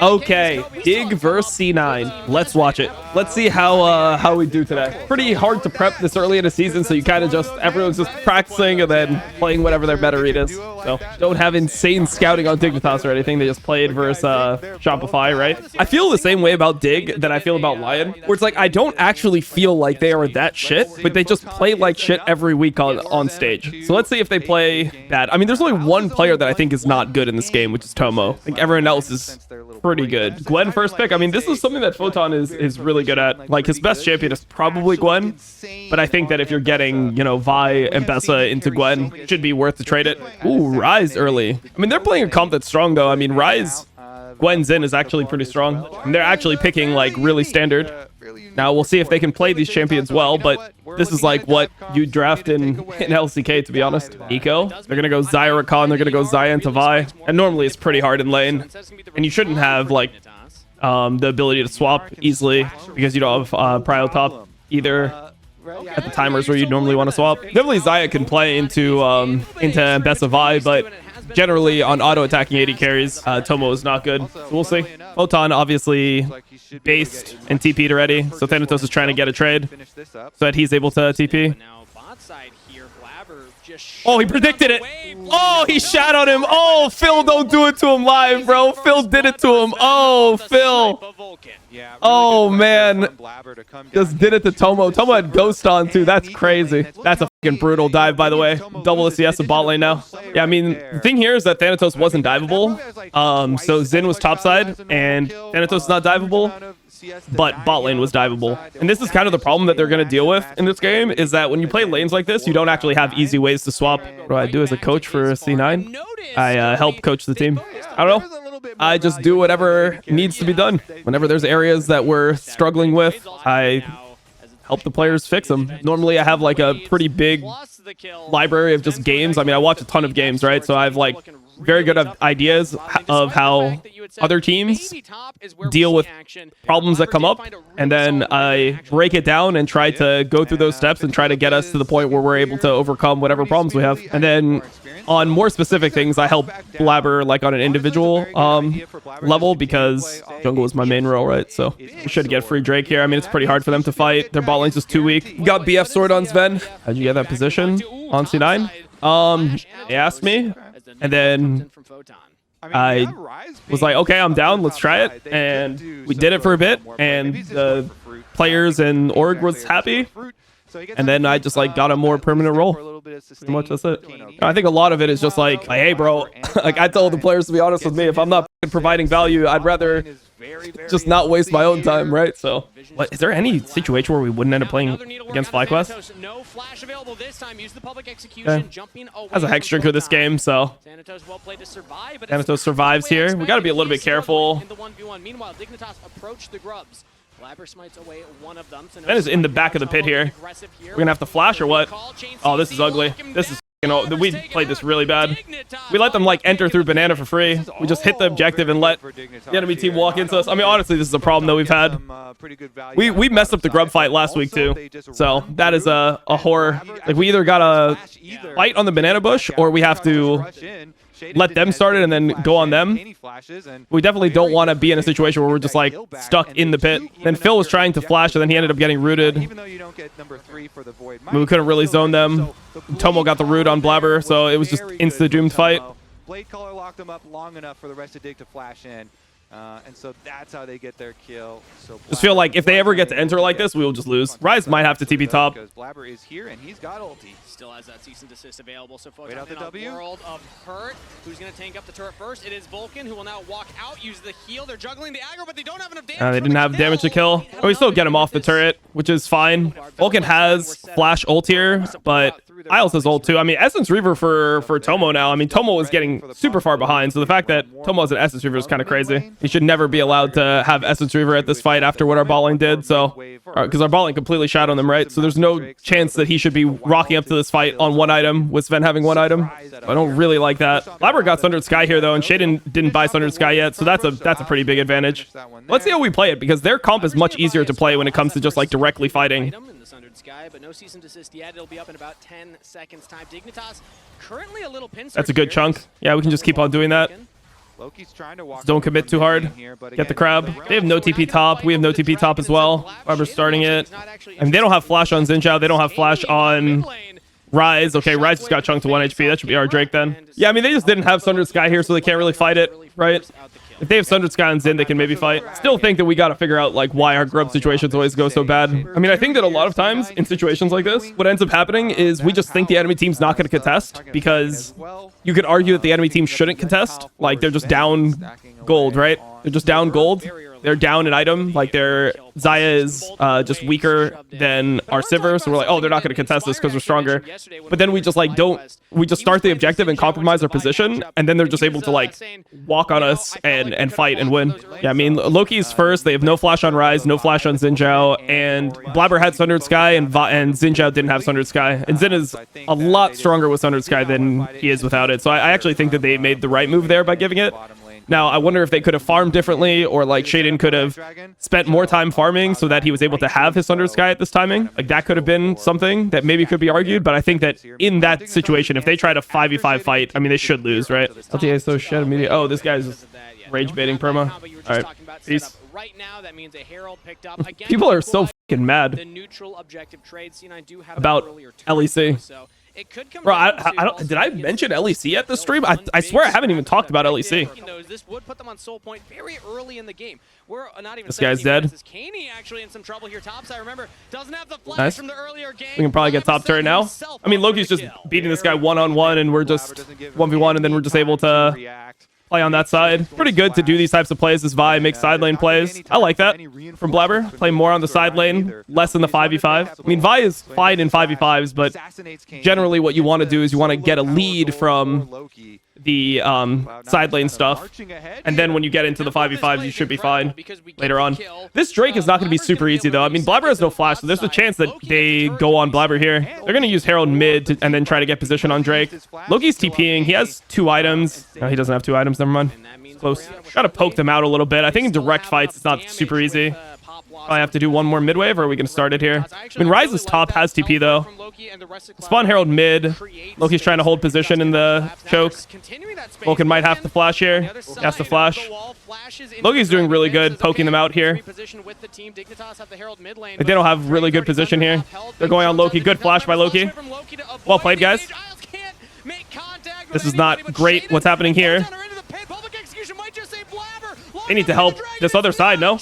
Okay, Dig versus C9. Let's watch it. Let's see how we do today. Pretty hard to prep this early in the season, so you kind of everyone's just practicing and then playing whatever their meta read is. So don't have insane scouting on Dignitas or anything. They just played versus Shopify, right? I feel the same way about Dig that I feel about Lion, where it's like I don't actually feel like they are that shit, but they just play like shit every week on stage. So let's see if they play bad. I mean, there's only one player that I think is not good in this game, which is Tomo. I think everyone else is pretty good. Gwen first pick. I mean, this is something that Photon is really good at. Like, his best champion is probably Gwen, but I think that if you're getting, you know, Vi and Bessa into Gwen, it should be worth to trade it. Ooh, Ryze early. I mean, they're playing a comp that's strong, though. I mean, Ryze, Gwen Xin is actually pretty strong. And they're actually picking, like, really standard. Now, we'll see if they can play these champions well, but this is like what you draft in LCK, to be honest. Eco. They're going to go Zyra Khan. They're going to go Xayah into Vi. And normally it's pretty hard in lane. And you shouldn't have, like, the ability to swap easily because you don't have prio top either at the timers where you normally want to swap. Definitely Xayah can play into Bessa Vi, but generally on auto attacking AD carries, Tomo is not good. So we'll see. Photon obviously based and TP'd already, so Thanatos is trying to get a trade so that he's able to TP. Oh, he predicted it. Oh, he shadowed him. Oh, Phil, don't do it to him live, bro. Phil did it to him. Oh, Phil. Oh, man. Just did it to Tomo. Tomo had Ghost on, too. That's crazy. That's a fucking brutal dive, by the way. Double CS of bot lane now. Yeah, I mean, the thing here is that Thanatos wasn't diveable. So Xin was topside, and Thanatos is not diveable. But bot lane was diveable. And this is kind of the problem that they're going to deal with in this game, is that when you play lanes like this, you don't actually have easy ways to swap. What do I do as a coach for C9? I help coach the team. I don't know. I just do whatever needs to be done. Whenever there's areas that we're struggling with, I help the players fix them. Normally, I have like a pretty big library of just games. I mean, I watch a ton of games, right? So I have like very good ideas of how other teams deal with problems that come up, and then I break it down and try to go through those steps and try to get us to the point where we're able to overcome whatever problems we have. And then on more specific things, I help Blabber like on an individual level, because jungle is my main role, right? So we should get free Drake here. I mean, it's pretty hard for them to fight. Their bot lane's just too weak. We got BF sword on Sven. How'd you get that position on C9? He asked me, and then I was like, okay, I'm down, let's try it. And we did it for a bit, and the players and org was happy. And then I just like got a more permanent role. Pretty much that's it. I think a lot of it is just like, hey, bro, like I tell the players to be honest with me. If I'm not providing value, I'd rather just not waste my own time, right? So, is there any situation where we wouldn't end up playing against FlyQuest? Has a Hex Drinker this game, so Thanatos survives here. We got to be a little bit careful. That is in the back of the pit here. We're gonna have to flash or what? Oh, this is ugly. This is, you know, we played this really bad. We let them like enter through banana for free. We just hit the objective and let the enemy team walk into us. I mean, honestly, this is a problem that we've had. We messed up the grub fight last week too, so that is a horror. Like, we either gotta fight on the banana bush or we have to let them start it and then go on them. We definitely don't want to be in a situation where we're just like stuck in the pit. Then Phil was trying to flash, and then he ended up getting rooted. We couldn't really zone them. Tomo got the root on Blabber, so it was just insta-doomed fight. Blade Caller locked them up long enough for the rest of Dig to flash in. And so that's how they get their kill. So just feel like if they ever get to enter like this, we will just lose. Ryze might have to TP top. Because Blabber is here and he's got ulti. Still has that cease and desist available. So Photon in a world of hurt. Who's going to tank up the turret first? It is Vulcan, who will now walk out, use the heal. They're juggling the aggro, but they don't have enough damage. They didn't have damage to kill. Oh, we still get him off the turret, which is fine. Vulcan has flash ult here, but Isles has ult too. I mean, Essence Reaver for Tomo now. I mean, Tomo is getting super far behind, so the fact that Tomo has an Essence Reaver is kind of crazy. He should never be allowed to have Essence Reaver at this fight after what our bot lane did, so because our bot lane completely shadowed them, right? So there's no chance that he should be rocking up to this fight on one item with Sven having one item. I don't really like that. Labber got Sundered Sky here though, and Shaden didn't buy Sundered Sky yet, so that's a pretty big advantage. Let's see how we play it, because their comp is much easier to play when it comes to just like directly fighting. But no cease and desist yet. It'll be up in about 10 seconds time. Dignitas currently a little pincer. That's a good chunk. Yeah, we can just keep on doing that. Loki's trying to walk Don't commit too hard. Get the crab. They have no TP top. We have no TP top as well. Barber's starting it. I mean, they don't have flash on Xinjiao. They don't have flash on Rise. Okay, Rise just got chunked to 1 HP. That should be our Drake then. Yeah, I mean, they just didn't have Sundered Sky here, so they can't really fight it, right? If they have Sundered Sky on Xin, they can maybe fight. Still think that we got to figure out like why our grub situations always go so bad. I mean, I think that a lot of times in situations like this, what ends up happening is we just think the enemy team's not going to contest because you could argue that the enemy team shouldn't contest. Like they're just down gold, right? They're just down gold. They're down an item. Like their Xayah is just weaker than our Sivir. So we're like, oh, they're not going to contest this because we're stronger. But then we just like we just start the objective and compromise our position. And then they're just able to like walk on us and fight and win. Yeah, I mean, Loki's first. They have no flash on Rise, no flash on Xinjiao. And Blabber had Sundered Sky and Xinjiao didn't have Sundered Sky. And Xin is a lot stronger with Sundered Sky than he is without it. So I actually think that they made the right move there by giving it. Now, I wonder if they could have farmed differently or like Shaden could have spent more time farming so that he was able to have his Sundered Sky at this timing. Like that could have been something that maybe could be argued. But I think that in that situation, if they try to 5v5 fight, I mean, they should lose, right? LTA is so shit immediately. Oh, this guy's rage baiting perma. All right, peace. Right now, that means a Herald picked up. Again, people are so fucking mad the neutral objective trade. C9 do have about LEC. So it could come bro, I don't, did I mention LEC at the stream? I swear I haven't even talked about LEC. This would put them on soul point very early in the game. We're not even. This guy's dead. Caney actually in some trouble here. Topside, remember, doesn't have the flash nice. from the earlier game. We can probably get top turret now. I mean, Loki's just beating this guy one-on-one, and we're just 1v1, and then we're just able to play on that side. Pretty good to do these types of plays. This Vi makes side lane plays. I like that from Blabber. Play more on the side lane, less in the 5v5. I mean, Vi is fine in 5v5s, but generally what you want to do is you want to get a lead from the side lane stuff, and then when you get into the 5v5s, you should be fine later on. This Drake is not going to be super easy, though. I mean, Blabber has no flash, so there's a chance that they go on Blabber here. They're going to use Herald mid and then try to get position on Drake. Loki's TPing. He has 2 items. No, he doesn't have 2 items. Never mind. Close. Got to poke them out a little bit. I think in direct fights, it's not super easy. I have to do one more mid wave, or are we going to start it here? I mean, Rise's top has TP, though. Spawn Herald mid. Loki's trying to hold position in the choke. Vulcan might have to flash here. He has to flash. Loki's doing really good poking them out here. They don't have really good position here. They're going on Loki. Good flash by Loki. Well played, guys. This is not great what's happening here. They need to help this other side, no?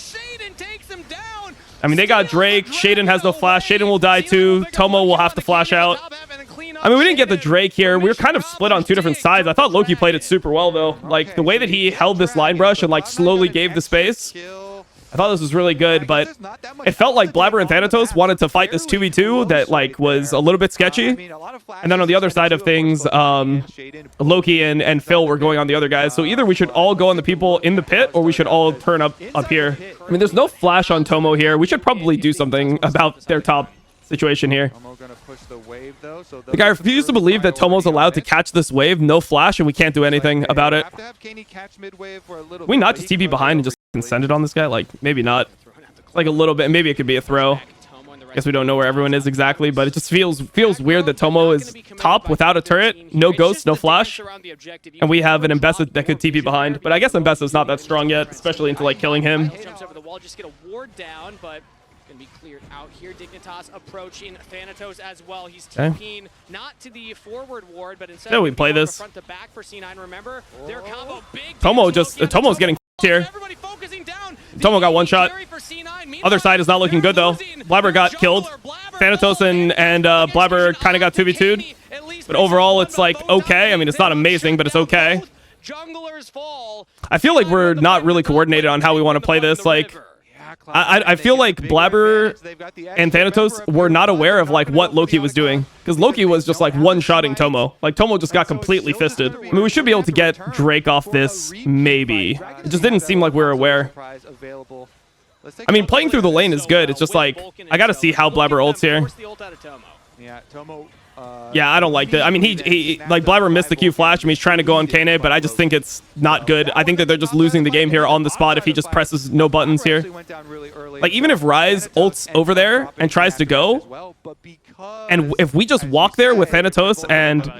I mean, they got Drake. Shaden has no flash. Shaden will die too. Tomo will have to flash out. I mean, we didn't get the Drake here. We were kind of split on 2 different sides. I thought Loki played it super well, though. Like, the way that he held this line brush and, like, slowly gave the space. I thought this was really good, but it felt like Blabber and Thanatos wanted to fight this 2v2 that, like, was a little bit sketchy. And then on the other side of things, Loki and Phil were going on the other guys. So either we should all go on the people in the pit, or we should all turn up here. I mean, there's no flash on Tomo here. We should probably do something about their top situation here. Like, I refuse to believe that Tomo's allowed to catch this wave, no flash, and we can't do anything about it. Can we not just TP behind and just send it on this guy? Like, maybe not. Like a little bit. Maybe it could be a throw. I guess we don't know where everyone is exactly, but it just feels weird that Tomo is top without a turret, no ghost, no flash, and we have an Mbessa that could TP behind. But I guess Mbessa's not that strong yet, especially into like killing him. Jumps over the wall, just get a ward down, but gonna be cleared out here. Dignitas approaching Thanatos as well. He's TPing not to the forward ward, but instead we play this. Front to back for C9. Remember, their combo big. Tomo's getting here. Tomo got one shot. Other side is not looking good though. Blabber got killed. Thanatos and Blabber kind of got 2v2'd. But overall, it's like okay. I mean, it's not amazing, but it's okay. I feel like we're not really coordinated on how we want to play this. Like, I feel like Blabber and Thanatos were not aware of like what Loki was doing, because Loki was just like one-shotting Tomo. Like Tomo just got completely fisted. I mean, we should be able to get Drake off this, maybe. It just didn't seem like we were aware. I mean, playing through the lane is good. It's just like I gotta see how Blabber ults here. Yeah, I don't like that. I mean, he like Blabber missed the Q flash. I mean, he's trying to go on Kane, but I just think it's not good. I think that they're just losing the game here on the spot if he just presses no buttons here. Like, even if Rise ults over there and tries to go, and if we just walk there with Thanatos and...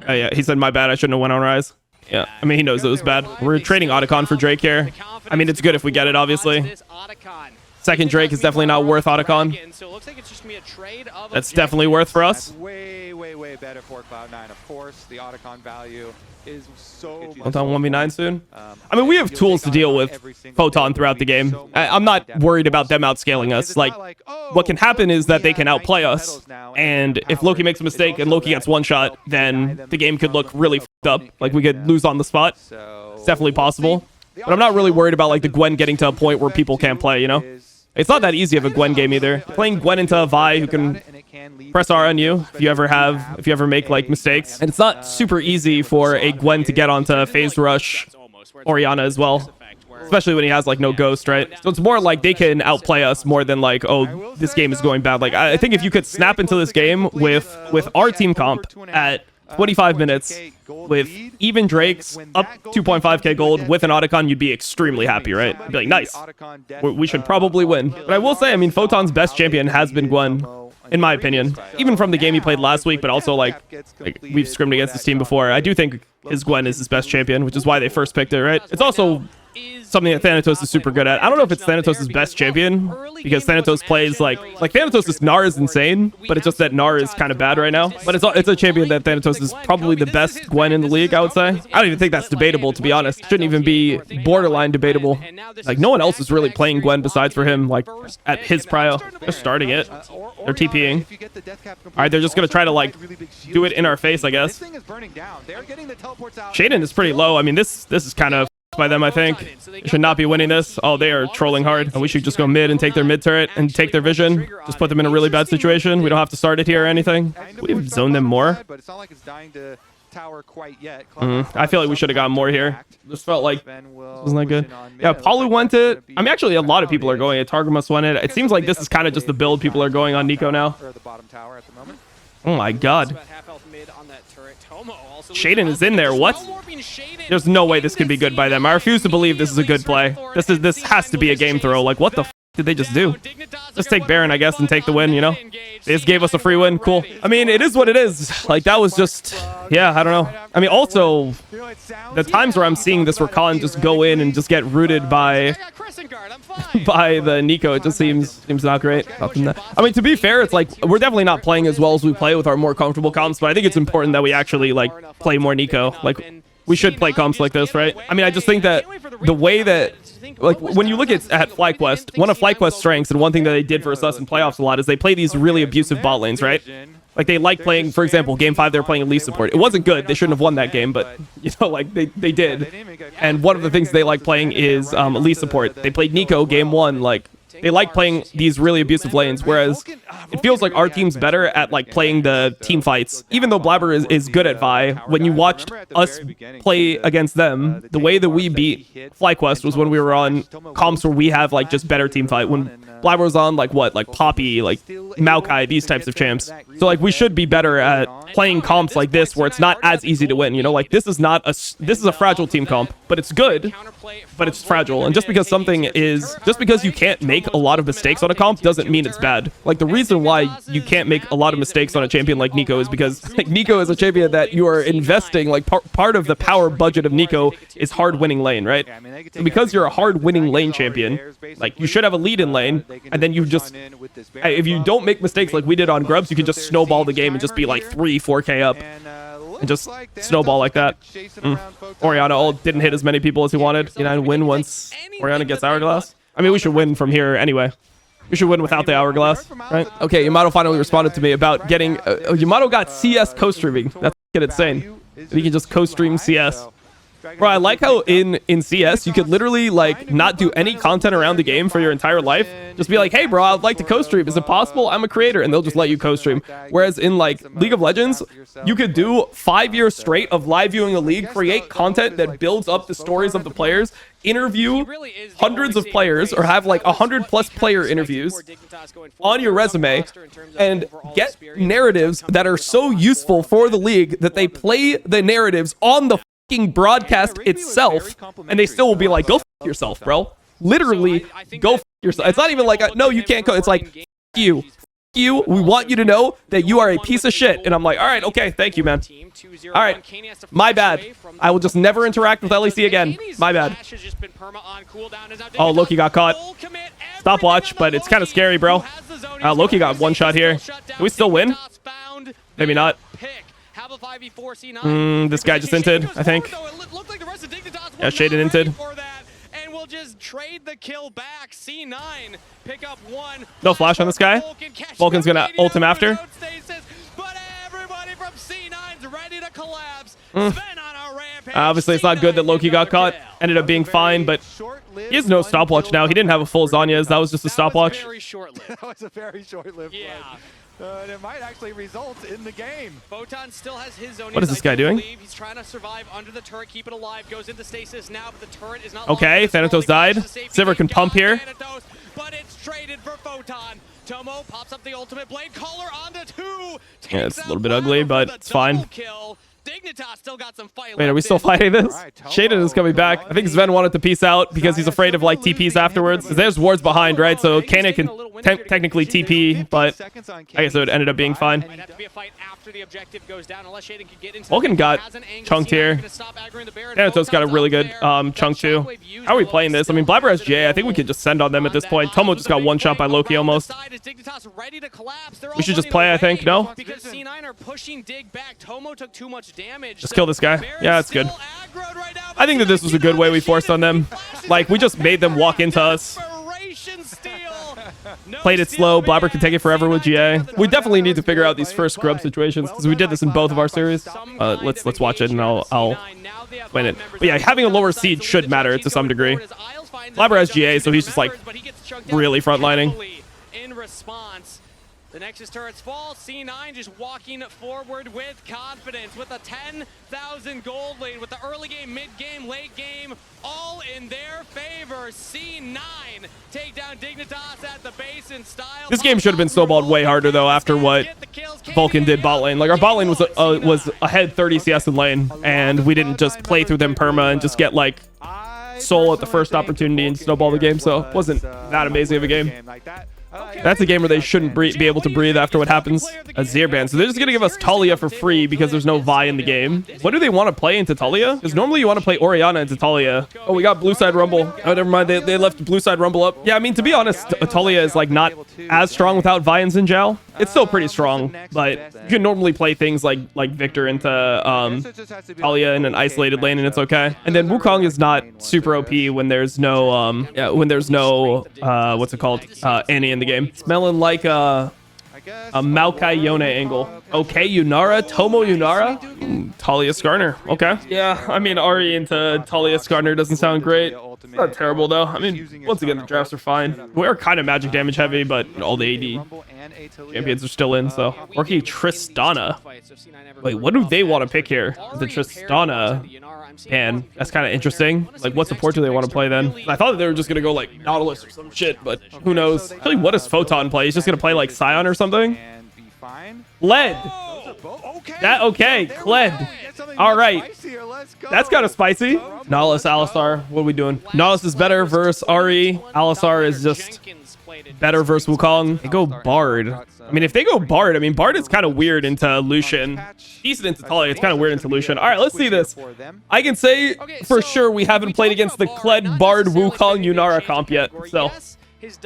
Oh yeah, he said, my bad, I shouldn't have went on Rise. Yeah, I mean, he knows it was bad. We're trading Otacon for Drake here. I mean, it's good if we get it, obviously. Second Drake is definitely not worth Otacon. That's definitely worth for us. Way better for Cloud9. Of course, the Otacon value is so much. Photon 1v9 soon. I mean, we have tools to deal with Photon throughout the game. I'm not worried about them outscaling us. Like, what can happen is that they can outplay us, and if Loki makes a mistake and Loki gets one shot, then the game could look really f***ed up. Like, we could lose on the spot. It's definitely possible. But I'm not really worried about, like, the Gwen getting to a point where people can't play, you know? It's not that easy of a Gwen game either. Playing Gwen into a Vi who can press R on you if you ever make like mistakes. And it's not super easy for a Gwen to get onto phase rush Orianna as well. Especially when he has like no ghost, right? So it's more like they can outplay us more than like, oh, this game is going bad. Like I think if you could snap into this game with our team comp at 25 minutes with even Drakes up 2.5k gold with an Otacon, you'd be extremely happy, right? You'd be like, nice. We should probably win. But I will say, I mean, Photon's best champion has been Gwen, in my opinion. Even from the game he played last week, but also like we've scrimmed against this team before. I do think his Gwen is his best champion, which is why they first picked it, right? It's also something that Thanatos is super good at. I don't know if it's Thanatos' best champion, because Thanatos plays like Thanatos' Gnar is insane, but it's just that Gnar is kind of bad right now. But it's a champion that Thanatos is probably the best Gwen in the league, I would say. I don't even think that's debatable, to be honest. Shouldn't even be borderline debatable. Like, no one else is really playing Gwen besides for him, like, at his prio. They're starting it. They're TPing. All right, they're just going to try to, like, do it in our face, I guess. Shaden is pretty low. I mean, this is kind of by them, I think. They should not be winning this. Oh, they are trolling hard. And we should just go mid and take their mid turret and take their vision. Just put them in a really bad situation. We don't have to start it here or anything. We've zoned them more. I feel like we should have gotten more here. Just felt like wasn't that good. Yeah, Palu went it. I mean, actually, a lot of people are going it. Targamas went it. It seems like this is kind of just the build people are going on Nico now. Oh my god. Shaden is in there. What? There's no way this could be good by them. I refuse to believe this is a good play. This has to be a game throw. Like, what the f did they just do? Just take Baron, I guess, and take the win, you know? They just gave us a free win. Cool. I mean, it is what it is. Like, that was just... Yeah, I don't know. I mean, also, the times where I'm seeing this Rakan just go in and just get rooted by the Nico, it just seems not great. I mean, to be fair, it's like, we're definitely not playing as well as we play with our more comfortable comps, but I think it's important that we actually, like, play more Nico. Like, we should play comps like this, right? I mean, I just think that the way that, like, when you look at FlyQuest, one of FlyQuest's strengths and one thing that they did versus us in playoffs a lot is they play these really abusive bot lanes, right? Like, they like playing, for example, Game 5, they were playing Elite support. It wasn't good. They shouldn't have won that game, but, you know, like, they did. And one of the things they like playing is Elite support. They played Nico Game 1, like, they like playing these really abusive lanes, whereas it feels like our team's better at like playing the team fights. Even though Blabber is good at Vi, when you watched us play against them, the way that we beat FlyQuest was when we were on comps where we have like just better team fight. When Blabber was on like what, like Poppy, like Maokai, these types of champs. So like we should be better at playing comps like this where it's not as easy to win. You know, like this is a fragile team comp, but it's good, but it's fragile. And just because you can't make a lot of mistakes on a comp doesn't mean it's bad. Like the reason why you can't make a lot of mistakes on a champion like Nico is because like Nico is a champion that you are investing, like part of the power budget of Nico is hard winning lane, right? So because you're a hard winning lane champion, like you should have a lead in lane, and then you just, if you don't make mistakes like we did on Grubs, you can just snowball the game and just be like 3-4k up and just snowball like that. Orianna didn't hit as many people as he wanted. You know, win once Orianna gets Hourglass. I mean, we should win from here anyway. We should win without the Hourglass, right? Okay, Yamato finally responded to me about getting... Yamato got CS co-streaming. That's insane. He can just co-stream CS. Bro, I like how in CS, you could literally, like, not do any content around the game for your entire life. Just be like, hey, bro, I'd like to co-stream. Is it possible? I'm a creator. And they'll just let you co-stream. Whereas in, like, League of Legends, you could do 5 years straight of live viewing a league, create content that builds up the stories of the players, interview hundreds of players, or have, like, 100+ player interviews on your resume, and get narratives that are so useful for the league that they play the narratives on the broadcast itself, and they still will be like, go f yourself, bro. Literally, go f yourself. It's not even like, no, you can't go. It's like, f you. you. We want you to know that you are a piece of shit. And I'm like, all right, okay, thank you, man. All right, my bad. I will just never interact with LEC again. My bad. Oh, Loki got caught. Stopwatch, but it's kind of scary, bro. Loki got one shot here. Can we still win? Maybe not. This guy just inted, I think. Yeah, shaded inted. And we'll just trade the kill back. C9 pick up one. No flash on this guy. Vulcan's gonna ult him after. But everybody from C9's ready to collapse. Sven on a rampage. Obviously, it's not good that Loki got caught. Ended up being fine, but he has no stopwatch now. He didn't have a full Zanya's. That was just a stopwatch. That was a very short-lived yeah. And it might actually result in the game. Photon still has his own. What is this guy doing? He's trying to survive under the turret, keep it alive. Goes into stasis now, but the turret is not. Okay, Thanatos died. Sivir can pump here. But it's traded for Photon. Tomo pops up the ultimate blade caller onto 2. Yeah, it's a little bit ugly, but it's fine. Kill. Dignitas still got some fight. Wait, are we still fighting this? Shaded is coming back. I think Sven wanted to peace out because he's afraid of like TPs afterwards. There's wards behind, right? So Kana can technically TP, but I guess it ended up being fine. Vulcan got chunked here. Thanatos got a really good chunk too. How are we playing this? I mean, Blabber has GA. I think we could just send on them at this point. Tomo just got one shot by Loki almost. We should just play, I think. No? Because C9 are pushing Dig back. Tomo took too much damage. Just kill this guy. Yeah, that's good. I think that this was a good way we forced on them. Like, we just made them walk into us. Played it slow. Blabber can take it forever with GA. We definitely need to figure out these first scrub situations because we did this in both of our series. Let's watch it and I'll explain it. But yeah, having a lower seed should matter to some degree. Blabber has GA, so he's just like really frontlining. In response, the Nexus turrets fall. C9 just walking forward with confidence, with a 10,000 gold lead, with the early game, mid game, late game, all in their favor. C9 take down Dignitas at the base in style. This game should have been snowballed way harder though after what Vulcan did bot lane. Like our bot lane was ahead 30 CS in lane, and we didn't just play through them perma and just get like soul at the first opportunity and snowball the game. So it wasn't that amazing of a game. That's a game where they shouldn't be able to breathe after what happens. A Zir ban. So they're just going to give us Talia for free because there's no Vi in the game. What do they want to play into Talia? Because normally you want to play Orianna into Talia. Oh, we got Blue Side Rumble. Oh, never mind. They left Blue Side Rumble up. Yeah, I mean, to be honest, Talia is like not as strong without Vi and Xin. It's still pretty strong, but you can normally play things like Victor into Talia in an isolated lane and it's okay. And then Wukong is not super OP when there's no what's it called? Annie in the game. Smelling like a Maokai Yone angle. Okay, Yunara, Tomo Yunara, Talia Skarner. Okay. Yeah, I mean, Ari into Talia Skarner doesn't sound great. It's not terrible though. I mean, once again, the drafts are fine. We are kind of magic damage heavy, but all the AD champions are still in, so. Orky Tristana. Wait, what do they want to pick here? The Tristana. And that's kind of interesting. Like, what support do they want to play then? I thought that they were just going to go like Nautilus or some shit, but who knows? Actually, what does Photon play? He's just going to play like Scion or something? Led. That okay, Kled. All right. That's kind of spicy. Nautilus, Alistar. What are we doing? Nautilus is better versus Ari. Alistar is just better versus Wukong. They go Bard. I mean, if they go Bard, I mean, Bard is kind of weird into Lucian. Decent into Talia. It's kind of weird into Lucian. All right, let's see this. I can say for sure we haven't played against the Kled, Bard, Wukong, Yunara comp yet. So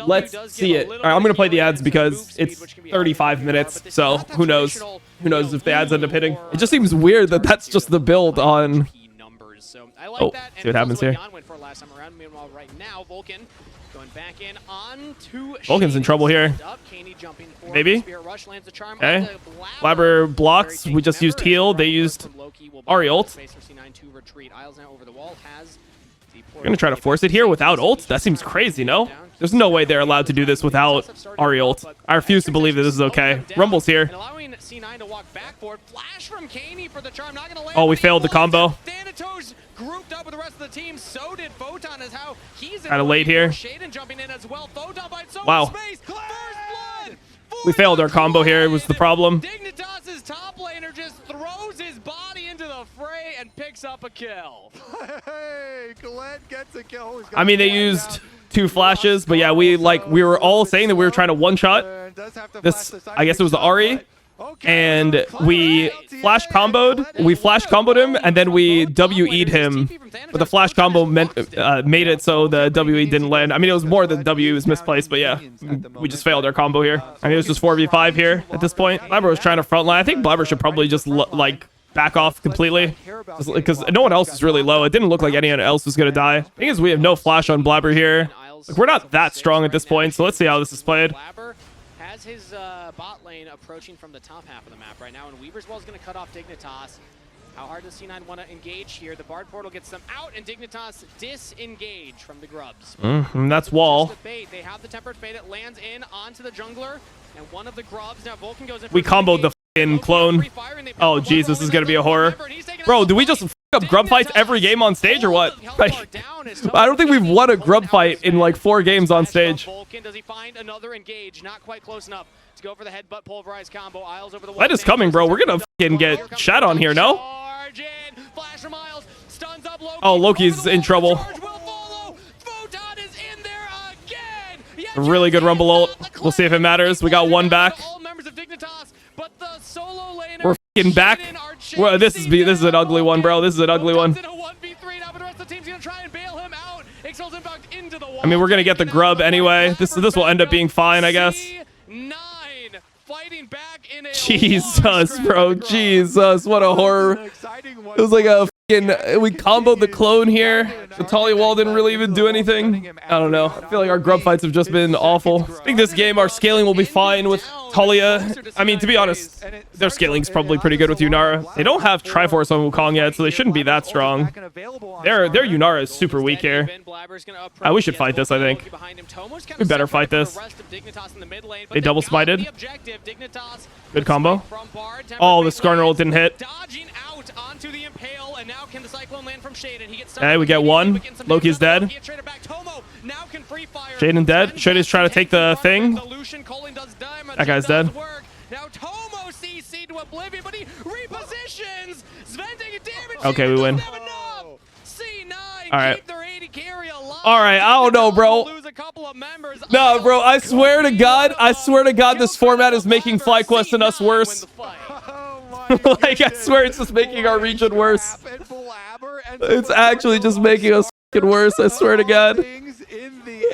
let's see it. All right, I'm going to play the ads because it's 35 minutes. So who knows? Who knows if the ads end up hitting? It just seems weird that that's just the build on... Oh, see what happens here. Vulcan's in trouble here. Maybe. Okay. Blabber blocks. We just used heal. They used Ari ult. We're going to try to force it here without ult? That seems crazy, no? There's no way they're allowed to do this without Ari ult. I refuse to believe that this is okay. Rumble's here. Oh, we failed the combo. Grouped up with the rest of the team, so did Photon as how he's kind of late here. Wow. We failed our combo here. It was the problem. Dignitas's top laner just throws his body into the fray and picks up a kill. Hey, Glenn gets a kill. I mean, they used 2 flashes, but yeah, we were all saying that we were trying to one-shot this, I guess it was the Ari. And we flash comboed. We flash comboed him, and then we WE'd him. But the flash combo made it so the WE didn't land. I mean, it was more the W was misplaced, but yeah, we just failed our combo here. I mean, it was just 4v5 here at this point. Blabber was trying to frontline. I think Blabber should probably just like back off completely, because no one else is really low. It didn't look like anyone else was gonna die. The thing is, we have no flash on Blabber here. Like, we're not that strong at this point, so let's see how this is played. Has his bot lane approaching from the top half of the map right now, and Weaver's Wall is going to cut off Dignitas. How hard does C9 want to engage here? The Bard Portal gets them out, and Dignitas disengage from the Grubs. That's wall. They have the Tempered Fate. It lands in onto the jungler, and one of the Grubs. Now Vulcan goes in. We comboed the f***ing clone. Oh, jeez, this is going to be a horror. Bro, do we just f*** up grub fights every game on stage or what? Like, I don't think we've won a grub fight in like 4 games on stage. Does he find another engage? Not quite close enough to go for the headbutt pulverized combo. Isles over the That is coming, bro. We're going to f***ing get shot on here, no? Oh, Loki's in trouble. A really good rumble ult. We'll see if it matters. We got one back. We're f***ing back. Well, this is an ugly one, bro. This is an ugly one. I mean, we're gonna get the grub anyway. This will end up being fine, I guess. Jesus, bro. Jesus, what a horror. It was like a we comboed the clone here. The Talia wall didn't really even do anything. I don't know. I feel like our grub fights have just been awful. I think this game our scaling will be fine with Talia. I mean, to be honest, their scaling's probably pretty good with Yunara. They don't have Triforce on Wukong yet, so they shouldn't be that strong. Their Yunara is super weak here. We should fight this, I think. We better fight this. They double smited. Good combo. Oh, the Skarner ult didn't hit. Onto the impale, and now can the cyclone land from Shaden? He gets hey, we get one. Loki's dead. Shaden dead. Shaden's trying to take the thing. That guy's dead. Now Tomo CC to oblivion, but he repositions. Okay, we win. C9 all right. keep their 80 carry alive. All right, I don't know, bro. No, bro, I swear to God, this format is making FlyQuest and us worse. Like, I swear it's just making our region worse. It's actually just making us fucking worse, I swear to God.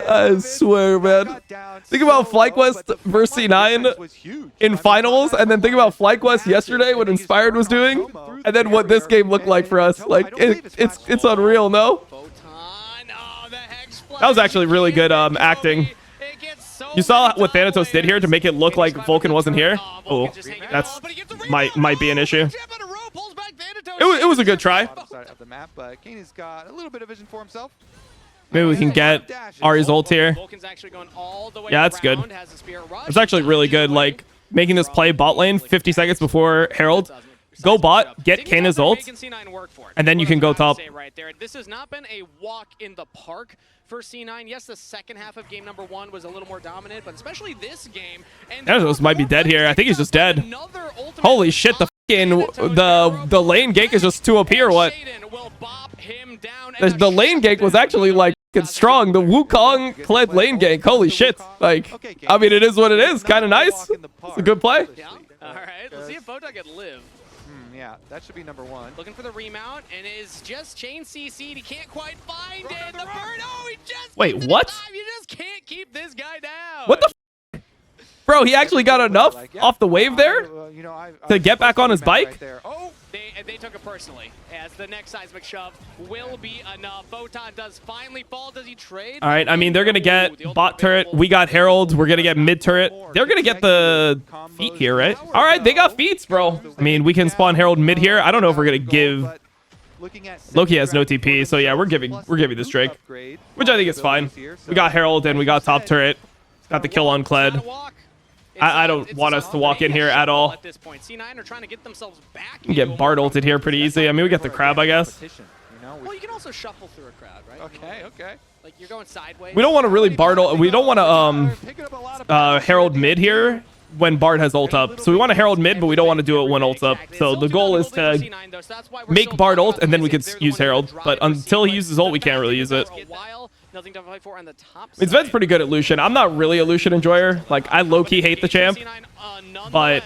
I swear, man. Think about FlyQuest versus C9 in finals, and then think about FlyQuest yesterday, what Inspired was doing, and then what this game looked like for us. Like, it's unreal, no? That was actually really good acting. You saw what Thanatos did here to make it look like Vulcan wasn't here? Oh, that's might be an issue. It was a good try. Maybe we can get Ari's ult here. Yeah, that's good. It's actually really good, like, making this play bot lane 50 seconds before Herald. Go bot, get Kana's ult, and then you can go top. This has not been a walk in the park for C9. Yes, the second half of game number 1 was a little more dominant, but especially this game. Thanatos might be dead here. I think he's just dead. Holy shit, the lane gank is just too OP or what? The lane gank was actually like strong. The Wukong led lane gank. Holy shit. Like, I mean, it is what it is. Kind of nice. It's a good play. Yeah. All right, let's see if Botak can live. Yeah, that should be number 1. Looking for the remount, and is just chain CC'd. He can't quite find it. The bird. Oh, he just. Wait, what? You just can't keep this guy down. What the f? Bro, he actually got enough off the wave there to get back on his bike? They took it personally, as the next seismic shove will be enough. Photon does finally fall. Does he trade? All right, I mean, they're going to get bot turret. We got Herald. We're going to get mid turret. They're going to get the feet here, right? All right, they got feats, bro. I mean, we can spawn Herald mid here. I don't know if we're going to give... Loki has no TP, so yeah, we're giving this Drake, which I think is fine. We got Herald and we got top turret. Got the kill on Kled. I don't want us to walk in here at all. At this point, C9 are trying to get themselves back. You can get Bard ulted here pretty easy. I mean, we get the crab, I guess. Well, you can also shuffle through a crowd, right? Okay. Like, you're going sideways. We don't want to really Bard ult. We don't want to Herald mid here when Bard has ult up. So we want to Herald mid, but we don't want to do it when ult's up. So the goal is to make Bard ult, and then we could use Herald. But until he uses ult, we can't really use it. Nothing to fight for on the top I mean, Sven's pretty good at Lucian. I'm not really a Lucian enjoyer. Like, I low-key hate the champ, but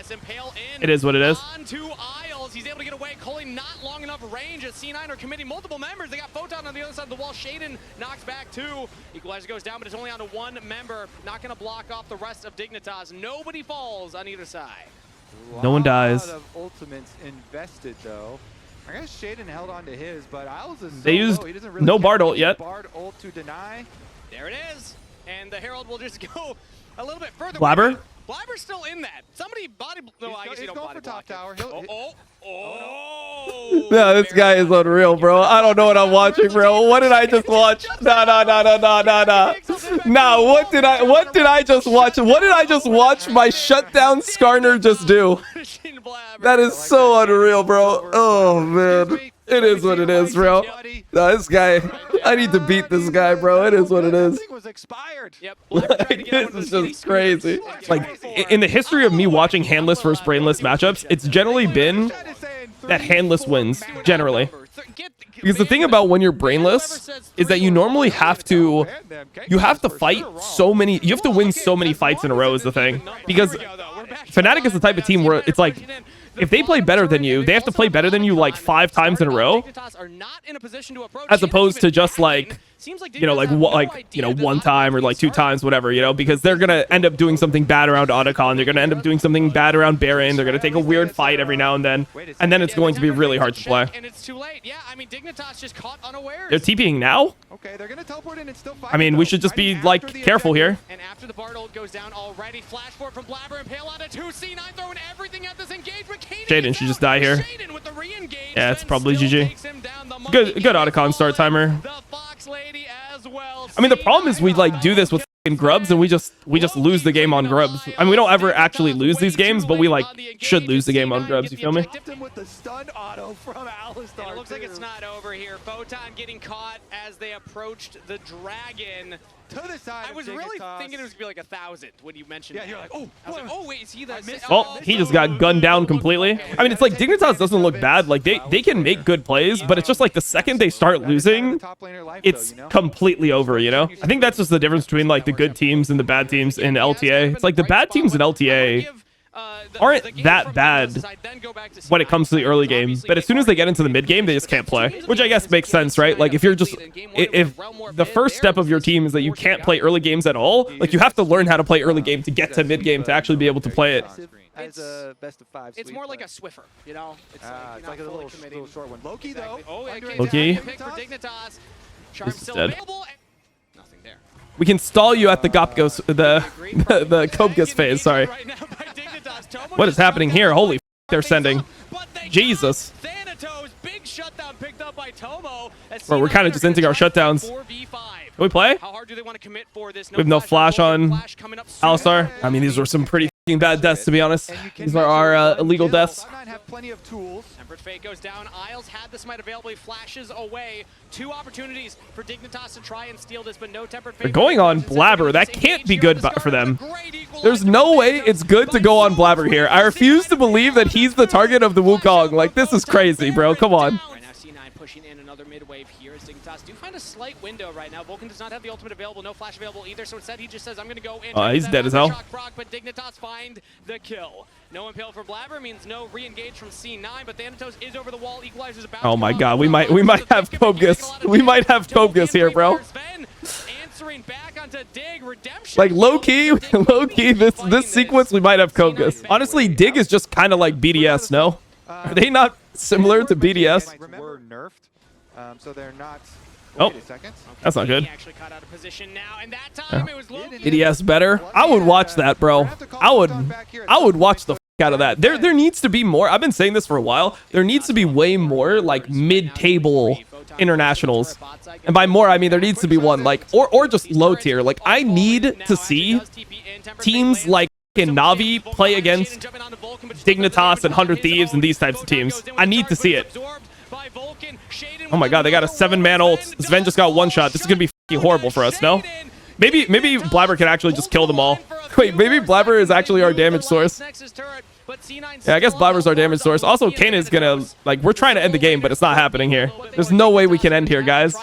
it is what it is. Onto Isles. He's able to get away. Coley not long enough range as C9 are committing multiple members. They got Photon on the other side of the wall. Shaden knocks back 2. Equalizer goes down, but it's only onto 1 member. Not going to block off the rest of Dignitas. Nobody falls on either side. No one dies. A lot of ultimates invested, though. I guess Shaden held on to his, but Isles is They so used low. He doesn't really no care. Bard ult yet. Bard ult to deny. There it is. And the Herald will just go a little bit further. Blabber? Blabber's still in that. Somebody body... No, I guess you don't going body for top block tower. it. He'll, No, this guy is unreal, bro. I don't know what I'm watching, bro. What did I just watch? Nah. Nah, what did I just watch? What did I just watch my shutdown Skarner just do? That is so unreal, bro. Oh, man. It is what it is, bro. No, this guy, I need to beat this guy, bro. It is what it is. Yep. This is just crazy. Like, in the history of me watching handless versus brainless matchups, it's generally been that handless wins, generally. Because the thing about when you're brainless is that you normally have to fight so many, you have to win so many fights in a row is the thing. Because Fnatic is the type of team where it's like, if they play better than you, they have to play better than you like 5 times in a row, as opposed to just like, you know, one time or like 2 times, whatever, you know, because they're going to end up doing something bad around Otacon. They're going to end up doing something bad around Baron. They're going to take a weird fight every now and then it's going to be really hard to play. And it's too late. Yeah, I mean, Dignitas just caught unawares. They're TPing now? Okay, they're going to teleport in and still fight. I mean, we should just be like careful here. And after the Bard ult goes down already, flash forward from Blabber and Pale onto 2. C9 throwing everything at this engagement. Shaden should just die here. Yeah, it's probably GG. Good Otacon start timer. I mean, the problem is we like do this with fucking grubs and we just lose the game on grubs. I mean, we don't ever actually lose these games, but we like should lose the game on grubs. You feel me? With the stun auto from Alistar, it looks like it's not over here. Photon getting caught as they approached the dragon. To the side. I was really thinking it was gonna be like 1,000 when you mentioned that. You're like, oh, I was like, oh wait, is he the? Oh, he just got gunned down completely. I mean, it's like Dignitas doesn't look bad. Like they can make good plays, but it's just like the second they start losing, it's completely over. You know, I think that's just the difference between like the good teams and the bad teams in LTA. It's like the bad teams in LTA aren't that bad when it comes to the early game, but as soon as they get into the mid game, they just can't play, which I guess makes sense, right? Like if the first step of your team is that you can't play early games at all, like you have to learn how to play early game to get to mid game to actually be able to play it. As a best of 5. It's more like a Swiffer, you know. It's like a little short one. Loki though. Loki. Pick for Dignitas. Charm still dead. available. Nothing there. We can stall you at the Gopgos, the Kobgus phase. Sorry. What is happening here? Holy f, they're sending. Jesus. Big shutdown picked up by Tomo. Bro, we're kind of just ending our shutdowns. Can we play? How hard do they want to commit for this? We have no flash on Alistar. I mean, these were some pretty f***ing bad deaths, to be honest. These are our illegal deaths. Have plenty of tools. Tempered Fate goes down. Isles had this might available. He flashes away. 2 opportunities for Dignitas to try and steal this, but no Tempered Fate. They're going on Blabber. That can't be good for them. There's no way it's good to go on Blabber here. I refuse to believe that he's the target of the Wukong. Like, this is crazy, bro. Come on. Right now, C9 pushing in another mid wave here as Dignitas do find a slight window right now. Vulcan does not have the ultimate available. No flash available either, so instead he just says, I'm going to go in. He's dead as hell. But Dignitas find the kill. No impale for Blabber means no re-engage from C9, but Thanatos is over the wall. Equalizer's about. Oh my God, we might have Kobgus. We might have Kobgus here, bro. Back onto Dig. Redemption. Like low key, this sequence we might have Kobgus. Honestly, Dig is just kind of like BDS, no? Are they not similar to BDS? Were nerfed, so they're not. Oh, that's not good. Actually caught out of position now, and that time it was Loki. BDS better. I would watch that, bro. I would watch the f out of that. There needs to be more. I've been saying this for a while. There needs to be way more like mid-table internationals, and by more I mean there needs to be one like or just low tier. Like I need to see teams like in Navi play against Dignitas and 100 Thieves and these types of teams. I need to see it. Oh my God, they got a 7-man ult. Sven just got 1 shot. This is gonna be f***ing horrible for us. No, maybe Blabber can actually just kill them all. Wait, maybe Blabber is actually our damage source. but C9 Yeah, I guess Blabber's our damage source. Also, Kane is gonna, like, we're trying to end the game, but it's not happening here. There's no way we can end here, guys.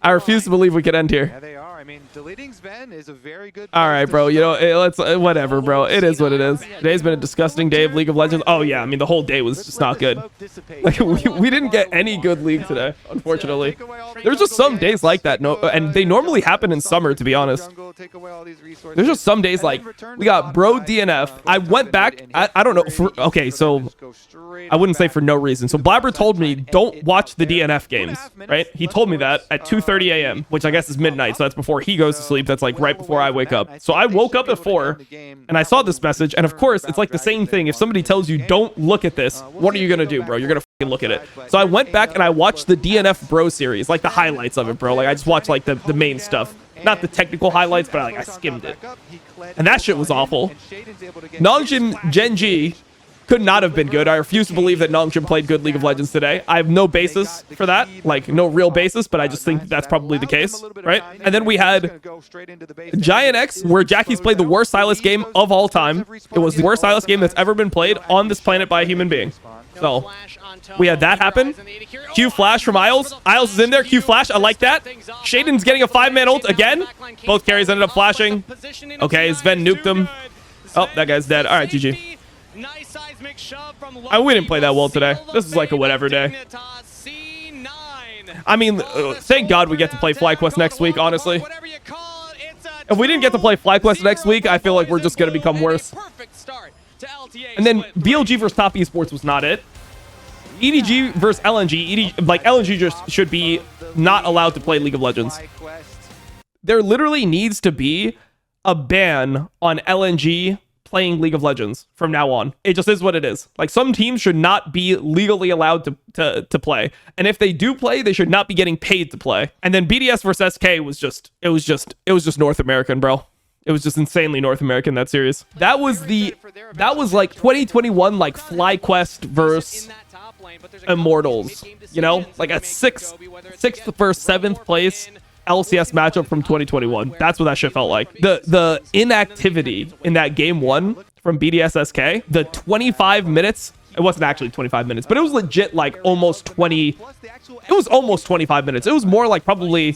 I refuse to believe we can end here. Yeah, they are. I mean, deleting Sven is a very good. All right, bro. You know, let's whatever, bro. It is what it is. Today's been a disgusting day of League of Legends. Oh yeah, I mean the whole day was just not good. Like we didn't get any good league today, unfortunately. There's just some days like that. No, and they normally happen in summer, to be honest. There's just some days like we got bro DNF. I went back. I don't know. Okay, so I wouldn't say for no reason. So Blabber told me don't watch the DNF games, right? He told me that at 2:30 a.m., which I guess is midnight. So that's before he goes to sleep. That's like right before I wake up. So I woke up at 4 and I saw this message. And of course, it's like the same thing. If somebody tells you don't look at this, what are you going to do, bro? You're going to fucking look at it. So I went back and I watched the DNF Bro series, like the highlights of it, bro. Like I just watched like the main stuff. Not the technical highlights, but I skimmed it. And that shit was awful. Nongjin Genji could not have been good. I refuse to believe that Nongjin played good League of Legends today. I have no basis for that, like no real basis, but I just think that's probably the case, right? And then we had Giant X, where Jackie's played the worst Sylas game of all time. It was the worst Sylas game that's ever been played on this planet by a human being. So we had that happen. Q flash from Isles. Isles is in there. Q flash. I like that. Shaden's getting a 5-man ult again. Both carries ended up flashing. Okay, Sven nuked him. Oh, that guy's dead. All right, GG. We didn't play that well today. This is like a whatever day. I mean, thank God we get to play FlyQuest next week, honestly. If we didn't get to play FlyQuest next week, I feel like we're just going to become worse. And then BLG versus Top Esports was not it. EDG versus LNG. Like, LNG just should be not allowed to play League of Legends. There literally needs to be a ban on LNG playing League of Legends from now on. It just is what it is. Like, some teams should not be legally allowed to play. And if they do play, they should not be getting paid to play. And then BDS versus SK was just North American, bro. It was just insanely North American, that series. That was like 2021, like FlyQuest versus Immortals, you know, like a sixth versus 7th place LCS matchup from 2021. That's what that shit felt like. The inactivity in that game 1 from BDS SK, the 25 minutes, it wasn't actually 25 minutes, but it was legit like almost 20. It was almost 25 minutes. It was more like probably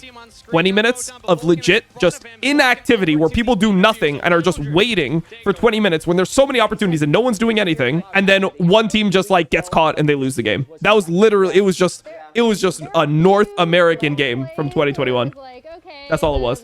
20 minutes of legit just inactivity where people do nothing and are just waiting for 20 minutes when there's so many opportunities and no one's doing anything. And then one team just like gets caught and they lose the game. That was literally, it was just a North American game from 2021. That's all it was.